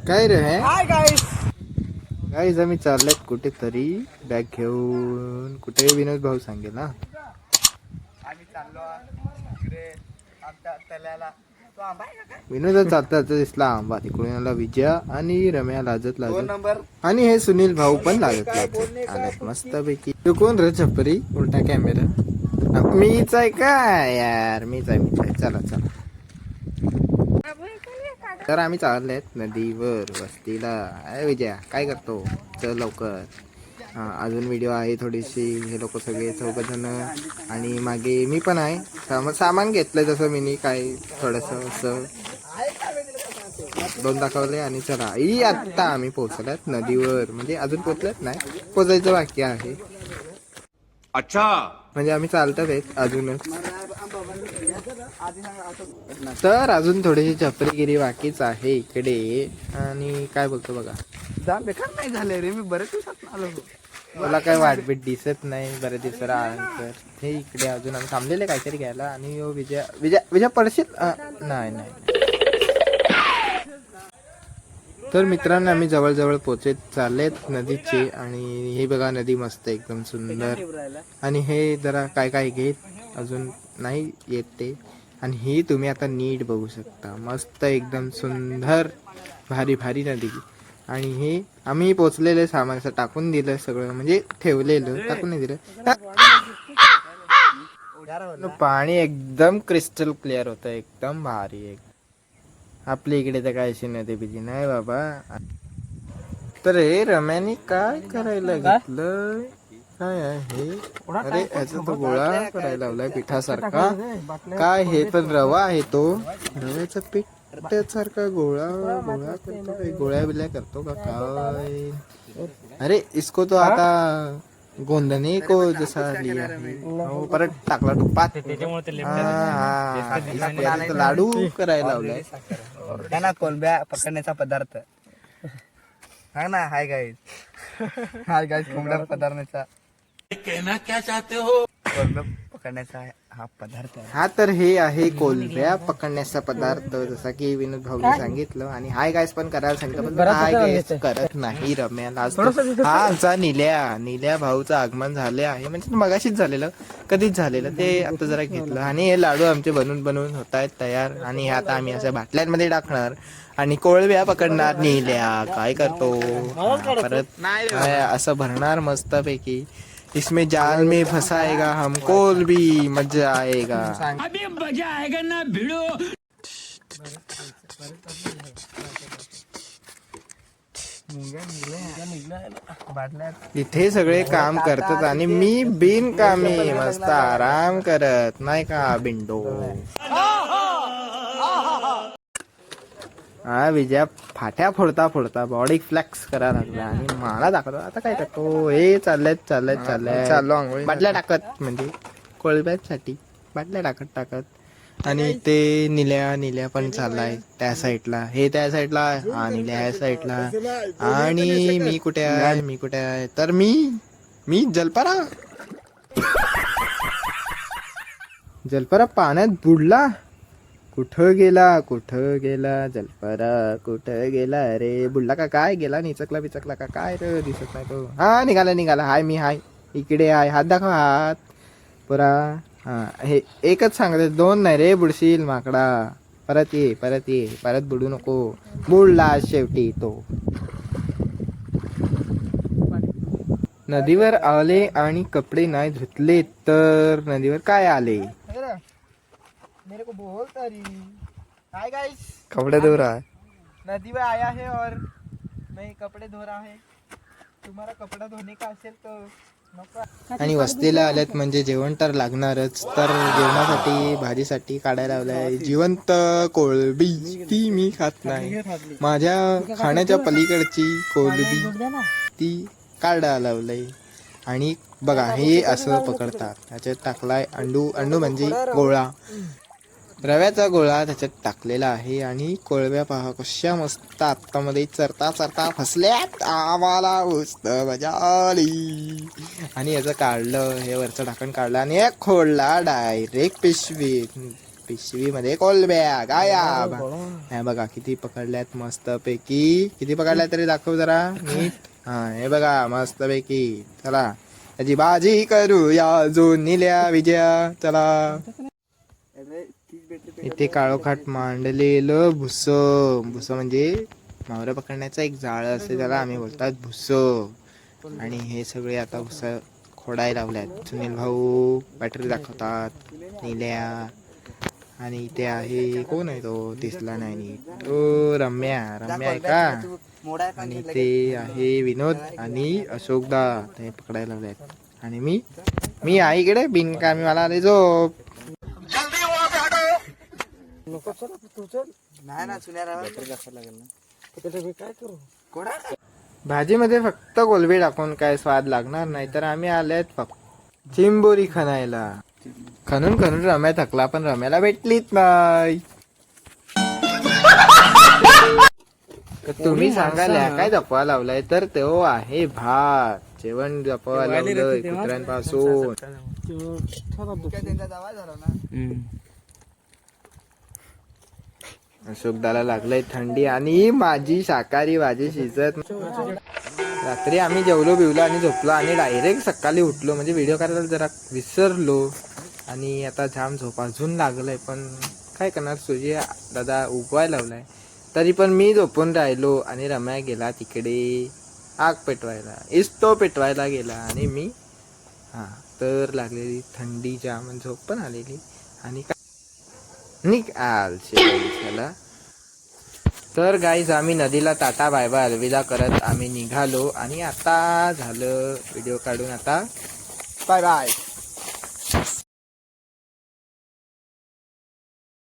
काय रे hi guys. Guys आम्ही चाललेत कुठेतरी बॅग घेऊन. कुठे विनोद भाऊ सांगेल ना. आम्ही चाललो इकडे आमच्या तल्याला. तो आंबा आहे का काय? विनोद चालता दिसला आंबा तिकडून आला विजया आणि रम्या लाजत 2 लाजत नंबर. आणि हे सुनील भाऊ पण लागत लाजत आल्यात मस्त पैकी. तू कोण रे छपरी उलटा कॅमेरा? मीच आहे का यार? मीच आहे. चला चला. तर आम्ही चाललेत नदीवर वस्तीला. अरे विजया काय करतो? चल लवकर. अजून व्हिडिओ आहे थोडीशी. हे लोक सगळे 4 जण आणि मागे मी पण आहे. सामान घेतलंय जसं मी काय थोडस असं 2 दाखवले आणि चला ई आत्ता आम्ही पोहोचल्यात नदीवर. म्हणजे अजून पोहोचलेत नाही, पोचायचं बाकी आहे. अच्छा म्हणजे आम्ही चालतात आहेत अजूनच. तर अजून थोडीशी चपरीगिरी बाकीच आहे इकडे. आणि काय बोलतो बघा, जाम बेकार नाही झाले रे. मी बरेच दिवसात आलो. मला काय वाटबीट दिसत नाही बऱ्याच दिवसाला आल्यानंतर. हे इकडे अजून आम्ही थांबलेले काहीतरी घ्यायला. आणि विजय विजय विजय पडशील नाही नाही. तर मित्रांनो आम्ही जवळजवळ पोचत चाललेत नदीचे. आणि हे बघा नदी मस्त एकदम सुंदर. आणि हे जरा काय काय घेत अजून नाही येत ते. आणि ही तुम्ही आता नीट बघू शकता. मस्त एकदम सुंदर भारी भारी नदी. आणि हे आम्ही पोचलेले सामान असं टाकून दिलं सगळं. म्हणजे ठेवलेलं टाकून नाही दिलं. पाणी एकदम क्रिस्टल क्लिअर होतं. एकदम भारी. आपल्या इकडे तर काय अशी नदी बिदी नाही बाबा. तर हे रम्याने काय करायला घेतलं? काय आहे? अरे याचा तो गोळा करायला लावलाय पिठासारखा. काय हे पण रवा आहे तो. रव्याचा पीठ सारखा गोळा गोळा करतो. काही गोळ्या बिळ्या करतो का काय? अरे इसको तो आता गोंधने को जसा लिया हो परत टाकला तुपात. लाडू करायला लावलाय. त्यांना कोलंब्या पकडण्याचा पदार्थ. हा ना. Hi guys. Hi guys. कोंबड्या पदार्थाचा कहना क्या चाहते हो? कोलंब्या पकडण्याचा हा पदार्थ आहे. हा तर हे आहे कोलंब्या पकडण्याचा पदार्थ जसा की विनोद भाऊने सांगितलं. आणि हाय गाईस पण करायला सांगितलं पण हाय गाईस करत नाही रम्याला. हा आमचा निल्या भाऊचं आगमन झाले आहे. म्हणजे मगाशीच झालेलं, कधीच झालेलं ते आता जरा घेतलं. आणि हे लाडू आमचे बनवून बनवून होत आहेत तयार. आणि हे आता आम्ही अशा बाटल्यांमध्ये टाकणार आणि कोळंब्या पकडणार. निल्या काय करतो परत असं भरणार मस्त पैकी. इसमें जाल में फंसाएगा हमको भी मजा आएगा. अभी मजा आएगा ना भिड़ो. इथे सगळे काम करतात आणि मी बिनकामी मस्त आराम करत नाही का बिंडो. हा विजया फाट्या फोडता बॉडी फ्लेक्स करायला लागला आणि मला दाखवतो. आता काय करतो हे चाललेत चाललो बाटल्या टाकत. म्हणजे कोळब्यासाठी बाटल्या टाकत. आणि ते निल्या पण चाललाय त्या साईडला. हे त्या साईडला हा निल्या या साईडला. आणि मी कुठे आहे तर मी जलपरा पाण्यात बुडला. कुठं गेला जलपरा कुठं गेला रे? बुडला का काय? गेला निचकला बिचकला का काय रे? दिसत नाही तो. हा निघाला. हाय मी हाय इकडे आहे. हात दाखव हात पुरा. हा हे एकच सांगते 2 नाही रे. बुडशील माकडा. परत ये परत बुडू नको. बुडला शेवटी तो. नदीवर आले आणि कपडे नाही धुतले तर नदीवर काय आले? मेरे को बोलता रही. Hi guys. कपडे धो रहा है. नदी में आया है और मैं कपड़े धो रहा है. तुम्हारा कपड़ा धोने का असेल तर आणि वस्तीला आल्यात म्हणजे जेवण तर लागणारच. तर जेवणासाठी भाजीसाठी काढायला लावलंय जिवंत कोळंबी. ती मी खात नाही. माझ्या खाण्याच्या पलीकडची कोळंबी ती काढायला लावलंय. आणि बघा हे असं पकडतात. ह्याच्यात टाकलाय अंडू म्हणजे गोळा. रव्याचा गोळा त्याच्यात टाकलेला आहे. आणि कोळंब्या पहा कशा मस्त आत्तामध्ये चरता फसल्यात. आम्हाला मस्त मजा आली. आणि याचं काढलं, हे वरचं ढाकण काढलं आणि एक खोडला डायरेक्ट पिशवीमध्ये कोलब्या गायब. हे बघा किती पकडल्यात मस्त पैकी. किती पकडल्यात तरी दाखव जरा नीट. हा हे बघा मस्त पैकी. चला त्याची भाजी करूया जो निल्या विजया. चला इथे काळोखाट मांडलेलं भुस. भुस म्हणजे मावरं पकडण्याचं एक जाळ असते त्याला आम्ही बोलतात भुस. आणि हे सगळे आता भुस खोडाय लावल्यात. सुनील भाऊ बॅटरी दाखवतात. निल्या आणि इथे आहे कोण आहे तो दिसला नाही नीट. तो रम्या आहे का. आणि इथे आहे विनोद आणि अशोकदा ते पकडायला लावल्यात. आणि मी आईकडे बिनकामी मला आले झोप. नाही ना सुन्यारा काय करू कोणा भाजीमध्ये फक्त कोलबी टाकून काय स्वाद लागणार नाही. तर आम्ही आलेत फक्त चिंबोरी खणायला. खणून रम्या थकला पण रम्याला भेटलीच नाही. तर तुम्ही सांगायला काय जपवा लावलाय. तर तो आहे भात. जेवण जपवा लावलंय कुत्र्यांपासून. अशोकदाला लागलंय थंडी आणि माझी शाकाहारी भाजी शिजत. रात्री आम्ही जेवलो बिवलो आणि झोपलो आणि डायरेक्ट सकाळी उठलो. म्हणजे व्हिडिओ करायला जरा विसरलो आणि आता जाम झोप अजून लागलंय. पण काय करणार सूर्य दादा उगवायला लावलाय. तरी पण मी झोपून राहिलो आणि रम्या गेला तिकडे आग पेटवायला. इस्तो पेटवायला गेला आणि मी तर लागलेली थंडी जाम झोप पण आलेली. आणि झाला. तर गाईज आम्ही नदीला टाटा बाय बाय अलविदा करत आम्ही निघालो. आणि आता झालं व्हिडिओ काढून आता बाय बाय.